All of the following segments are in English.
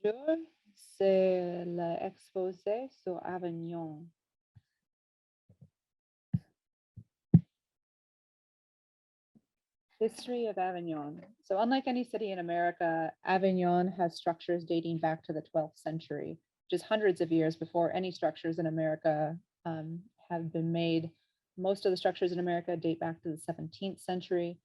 Bonjour, c'est l'exposé sur Avignon. History of Avignon. So unlike any city in America, Avignon has structures dating back to the 12th century, which is hundreds of years before any structures in America have been made. Most of the structures in America date back to the 17th century.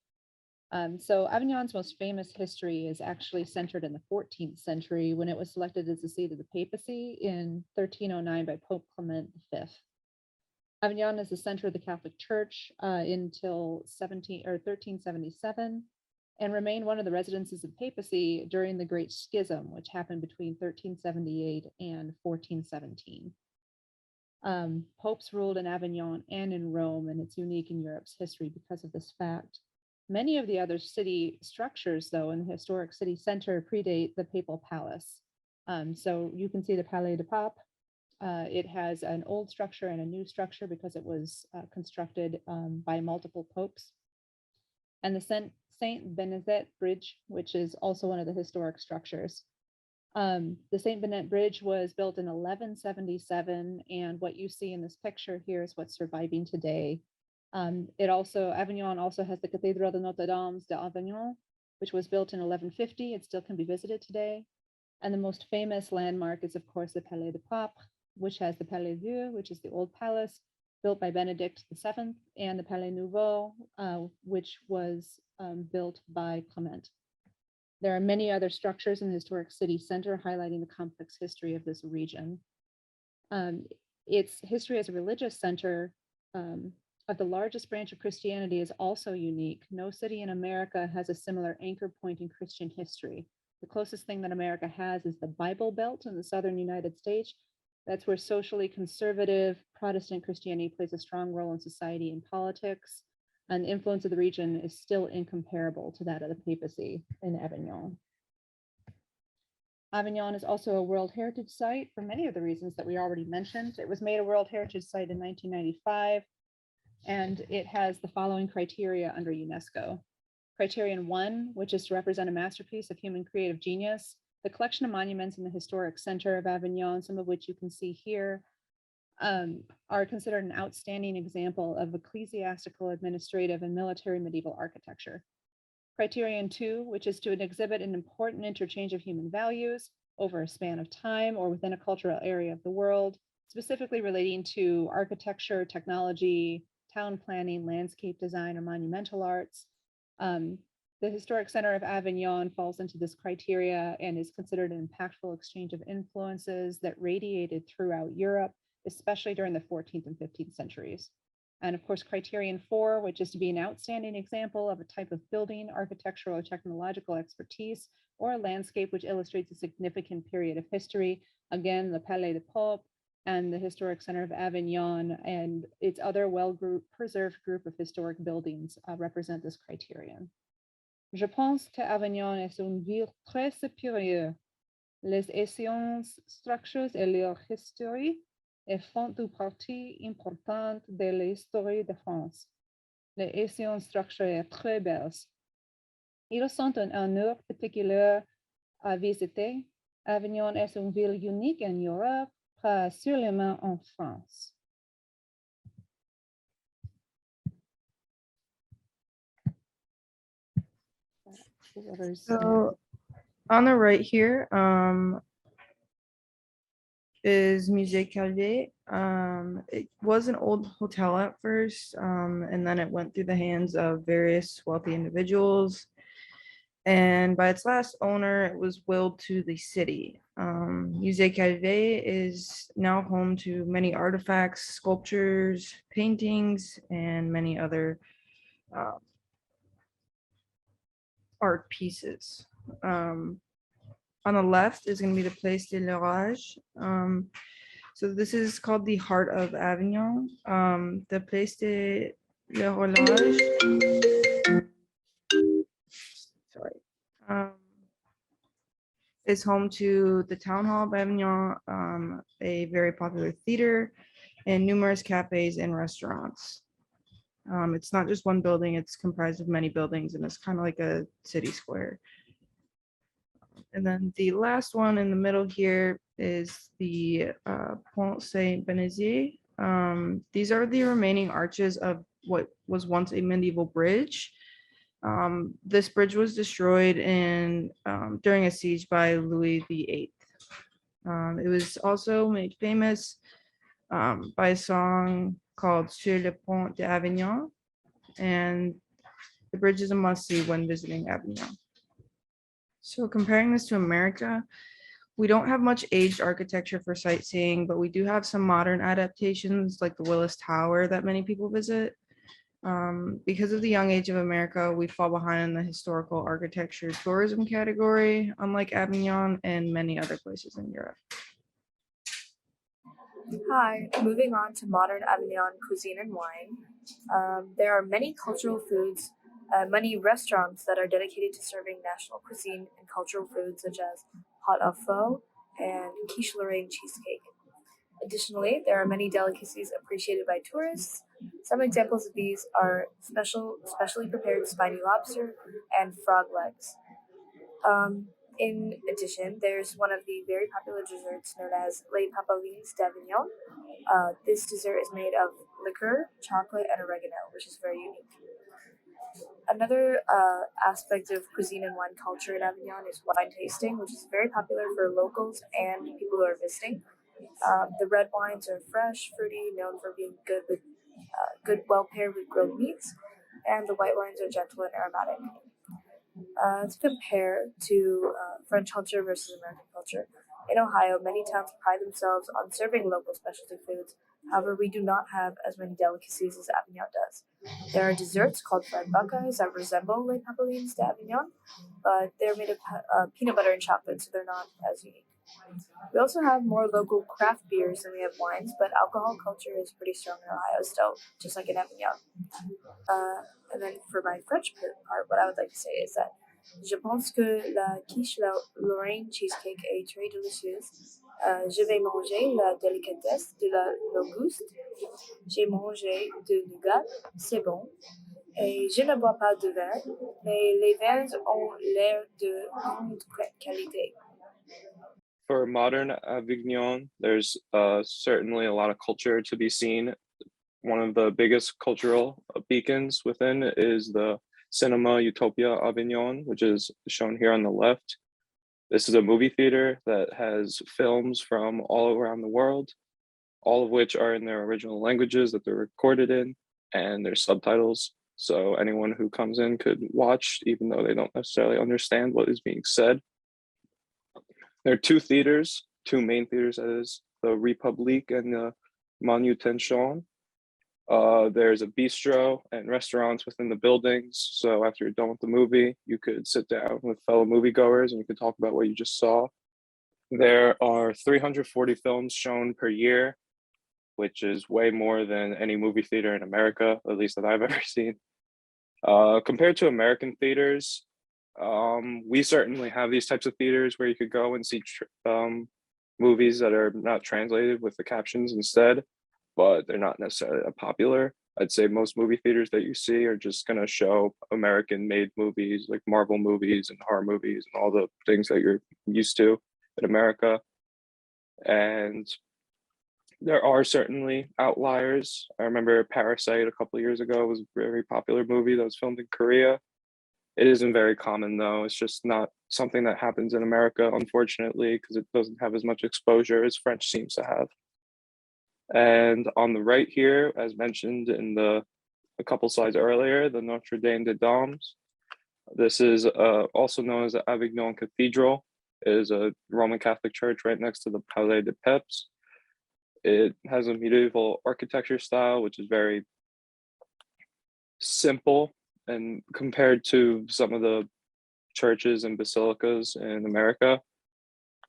So Avignon's most famous history is actually centered in the 14th century when it was selected as the seat of the papacy in 1309 by Pope Clement V. Avignon is the center of the Catholic Church until 1377 and remained one of the residences of the papacy during the Great Schism, which happened between 1378 and 1417. Popes ruled in Avignon and in Rome, and it's unique in Europe's history because of this fact. Many of the other city structures, though, in the historic city center predate the papal palace. So you can see the Palais de Pape. It has an old structure and a new structure because it was constructed by multiple popes. And the Saint Benezet Bridge, which is also one of the historic structures. The Saint Benet Bridge was built in 1177, and what you see in this picture here is what's surviving today. Avignon also has the Cathedral de Notre Dame d'Avignon, which was built in 1150. It still can be visited today. And the most famous landmark is, of course, the Palais de Pape, which has the Palais Vieux, which is the old palace built by Benedict VII, and the Palais Nouveau, which was built by Clement. There are many other structures in the historic city center highlighting the complex history of this region. Its history as a religious center of the largest branch of Christianity is also unique. No city in America has a similar anchor point in Christian history. The closest thing that America has is the Bible Belt in the southern United States. That's where socially conservative Protestant Christianity plays a strong role in society and politics. And the influence of the region is still incomparable to that of the papacy in Avignon. Avignon is also a World Heritage Site for many of the reasons that we already mentioned. It was made a World Heritage Site in 1995, and it has the following criteria under UNESCO. Criterion 1, which is to represent a masterpiece of human creative genius. The collection of monuments in the historic center of Avignon, some of which you can see here, are considered an outstanding example of ecclesiastical, administrative, and military medieval architecture. Criterion 2, which is to exhibit an important interchange of human values over a span of time or within a cultural area of the world, specifically relating to architecture, technology, town planning, landscape design, or monumental arts. The historic center of Avignon falls into this criteria and is considered an impactful exchange of influences that radiated throughout Europe, especially during the 14th and 15th centuries. And of course, criterion 4, which is to be an outstanding example of a type of building, architectural or technological expertise, or a landscape which illustrates a significant period of history. Again, the Palais de Pape and the Historic Center of Avignon and its other well-preserved group of historic buildings represent this criterion. Je pense qu'Avignon est une ville très supérieure. Les anciennes structures et leur histoire font une partie importante de l'histoire de France. Les anciennes structures sont très belles. Ils sont un honneur particulier à visiter. Avignon est une ville unique en Europe, pas seulement en France. So on the right here is Musée Calvé. It was an old hotel at first, and then it went through the hands of various wealthy individuals. And by its last owner, it was willed to the city. Musée Calvé is now home to many artifacts, sculptures, paintings, and many other art pieces. On the left is going to be the Place de l'Orage. So this is called the heart of Avignon. The Place de l'Orage, is home to the Town Hall of Avignon, a very popular theater, and numerous cafes and restaurants. It's not just one building, it's comprised of many buildings, and it's kind of like a city square. And then the last one in the middle here is the Pont Saint-Benezier. These are the remaining arches of what was once a medieval bridge. This bridge was destroyed during a siege by Louis VIII. It was also made famous by a song called Sur le Pont d'Avignon, and the bridge is a must-see when visiting Avignon. So comparing this to America, we don't have much aged architecture for sightseeing, but we do have some modern adaptations like the Willis Tower that many people visit. Because of the young age of America, we fall behind in the historical architecture tourism category, unlike Avignon and many other places in Europe. Hi, moving on to modern Avignon cuisine and wine. There are many cultural foods, many restaurants that are dedicated to serving national cuisine and cultural foods such as hot au feu and quiche Lorraine cheesecake. Additionally, there are many delicacies appreciated by tourists. Some examples of these are specially prepared spiny lobster and frog legs. In addition, there's one of the very popular desserts known as Les Papalines d'Avignon. This dessert is made of liquor, chocolate, and oregano, which is very unique. Another aspect of cuisine and wine culture in Avignon is wine tasting, which is very popular for locals and people who are visiting. The red wines are fresh, fruity, known for being well paired with grilled meats, and the white wines are gentle and aromatic. To compare to French culture versus American culture, in Ohio, many towns pride themselves on serving local specialty foods. However, we do not have as many delicacies as Avignon does. There are desserts called fried buckeyes that resemble Les Papalines d'Avignon, but they're made of peanut butter and chocolate, so they're not as unique. We also have more local craft beers than we have wines, but alcohol culture is pretty strong in Ohio still, just like in Avignon. And then for my French part, what I would like to say is that je pense que la quiche Lorraine cheesecake est très délicieuse. Je vais manger la délicatesse de l'Auguste. J'ai mangé de nougat, c'est bon. Et je ne bois pas de vin, mais les vins ont l'air de grande qualité. For modern Avignon, there's certainly a lot of culture to be seen. One of the biggest cultural beacons within is the Cinema Utopia Avignon, which is shown here on the left. This is a movie theater that has films from all around the world, all of which are in their original languages that they're recorded in, and there's subtitles. So anyone who comes in could watch, even though they don't necessarily understand what is being said. There are two main theaters, that is, the Republique and the Manutention. There's a bistro and restaurants within the buildings. So after you're done with the movie, you could sit down with fellow moviegoers and you could talk about what you just saw. There are 340 films shown per year, which is way more than any movie theater in America, at least that I've ever seen. Compared to American theaters, we certainly have these types of theaters where you could go and see movies that are not translated with the captions instead, but they're not necessarily that popular. I'd say most movie theaters that you see are just going to show American-made movies like Marvel movies and horror movies and all the things that you're used to in America. And there are certainly outliers. I remember Parasite a couple of years ago was a very popular movie that was filmed in Korea. It isn't very common though. It's just not something that happens in America, unfortunately, because it doesn't have as much exposure as French seems to have. And on the right here, as mentioned in a couple slides earlier, the Notre Dame des Dames. This is also known as the Avignon Cathedral. It is a Roman Catholic church right next to the Palais des Pepes. It has a medieval architecture style, which is very simple, and compared to some of the churches and basilicas in America.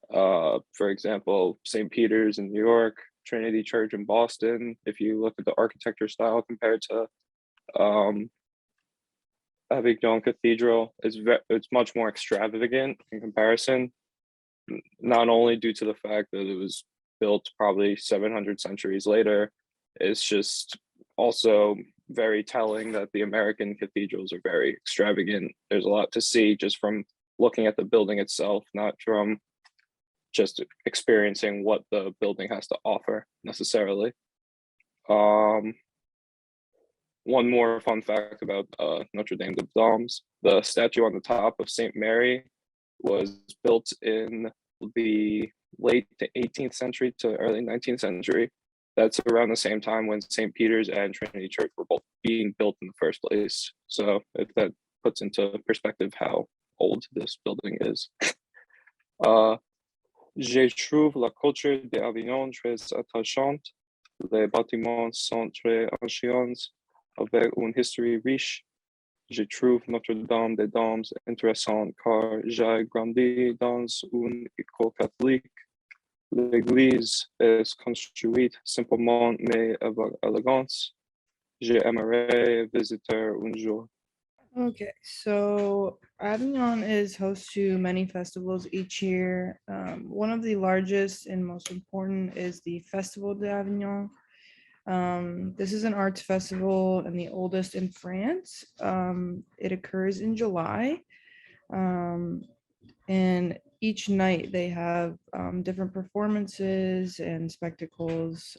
For example, St. Peter's in New York, Trinity Church in Boston. If you look at the architecture style compared to Avignon Cathedral, it's much more extravagant in comparison, not only due to the fact that it was built probably 700 centuries later, it's just also very telling that the American cathedrals are very extravagant. There's a lot to see just from looking at the building itself, not from just experiencing what the building has to offer necessarily. One more fun fact about Notre Dame des Dames: the statue on the top of Saint Mary was built in the late 18th century to early 19th century. That's around the same time when St. Peter's and Trinity Church were both being built in the first place. So if that puts into perspective how old this building is. Je trouve la culture d'Avignon très attachante. Les bâtiments sont très anciens, avec une histoire riche. Je trouve Notre-Dame des Dames intéressante car j'ai grandi dans une école catholique. L'église est construite simplement mais avec élégance. J'aimerais visiter un jour. Okay, so Avignon is host to many festivals each year. One of the largest and most important is the Festival d'Avignon. This is an arts festival and the oldest in France. It occurs in July. And each night they have different performances and spectacles.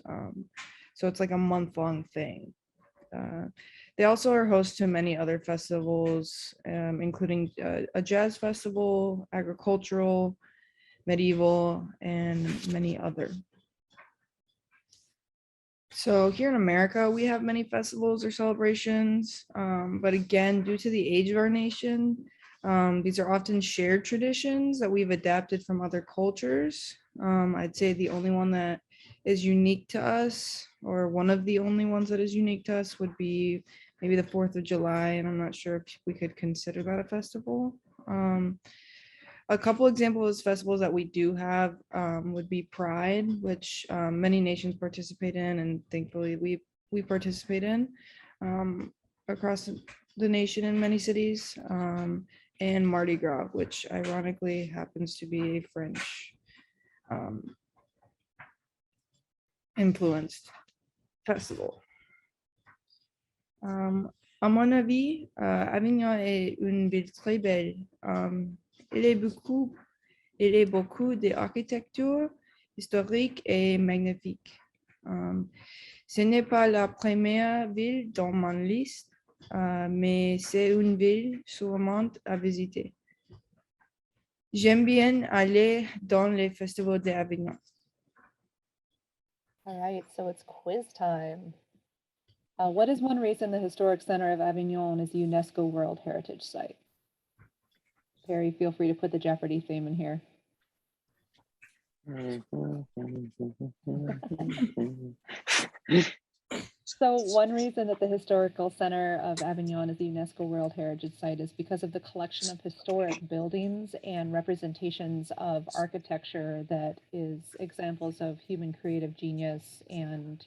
So it's like a month-long thing. They also are host to many other festivals, including a jazz festival, agricultural, medieval, and many other. So here in America, we have many festivals or celebrations, but again, due to the age of our nation, these are often shared traditions that we've adapted from other cultures. I'd say the only one that is unique to us, or one of the only ones that is unique to us, would be maybe the 4th of July, and I'm not sure if we could consider that a festival. A couple examples of festivals that we do have would be Pride, which many nations participate in, and thankfully we participate in across the nation in many cities, and Mardi Gras, which ironically happens to be a French influenced festival. À mon avis, Avignon est une ville très belle. Il est beaucoup d'architecture historique et magnifique. Ce n'est pas la première ville dans ma liste, mais c'est une ville sûrement à visiter. J'aime bien aller dans les festivals d'Avignon. All right, so it's quiz time. What is one reason the Historic Center of Avignon is a UNESCO World Heritage Site? Perry, feel free to put the Jeopardy theme in here. So one reason that the Historical Center of Avignon is a UNESCO World Heritage Site is because of the collection of historic buildings and representations of architecture that is examples of human creative genius and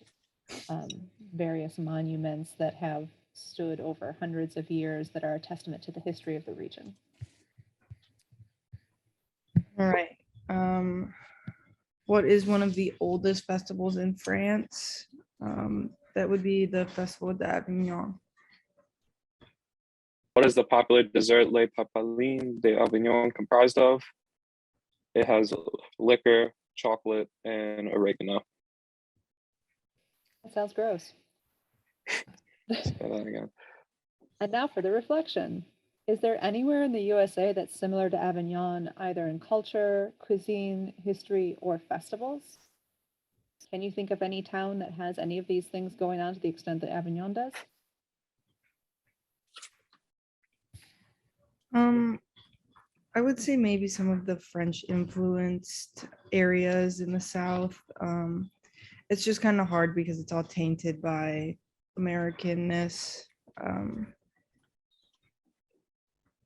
various monuments that have stood over hundreds of years that are a testament to the history of the region. All right. What is one of the oldest festivals in France? That would be the Festival d'Avignon. What is the popular dessert Les Papalines d'Avignon comprised of? It has liquor, chocolate, and oregano. That sounds gross. Say that again. And now for the reflection. Is there anywhere in the USA that's similar to Avignon, either in culture, cuisine, history, or festivals? Can you think of any town that has any of these things going on to the extent that Avignon does? I would say maybe some of the French influenced areas in the South. It's just kind of hard because it's all tainted by Americanness.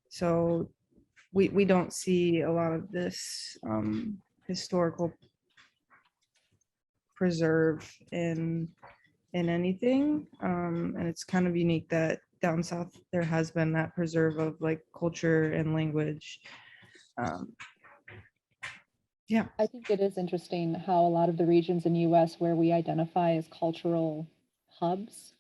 So we don't see a lot of this historical preserve in anything. And it's kind of unique that down south there has been that preserve of like culture and language. Yeah. I think it is interesting how a lot of the regions in the US where we identify as cultural hubs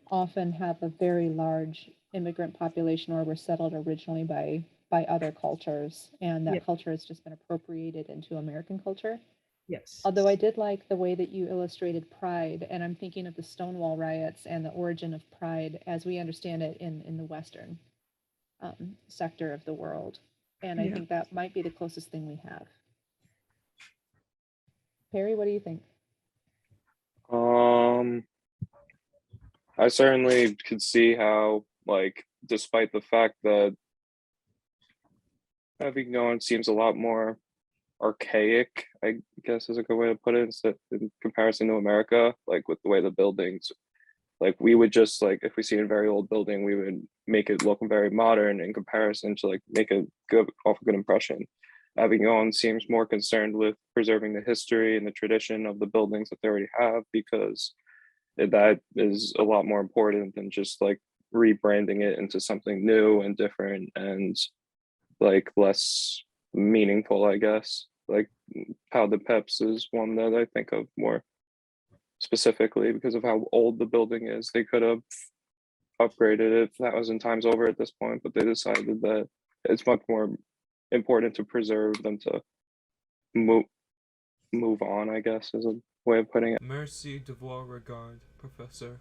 often have a very large immigrant population or were settled originally by by other cultures, and that Yeah. culture has just been appropriated into American culture. Yes. Although I did like the way that you illustrated pride, and I'm thinking of the Stonewall riots and the origin of pride as we understand it in the Western sector of the world. And I Yeah. think that might be the closest thing we have. Perry, what do you think? I certainly could see how, like, despite the fact that Avignon seems a lot more archaic, I guess is a good way to put it, in comparison to America, like with the way the buildings, like we would just like if we see a very old building, we would make it look very modern in comparison to like make a good off a good impression. Avignon seems more concerned with preserving the history and the tradition of the buildings that they already have because that is a lot more important than just like rebranding it into something new and different and like less meaningful, I guess. Like Pau de Peps is one that I think of more specifically because of how old the building is. They could have upgraded it 1,000 times over at this point, but they decided that it's much more important to preserve than to move on, I guess is a way of putting it. Merci de voir regard, Professor.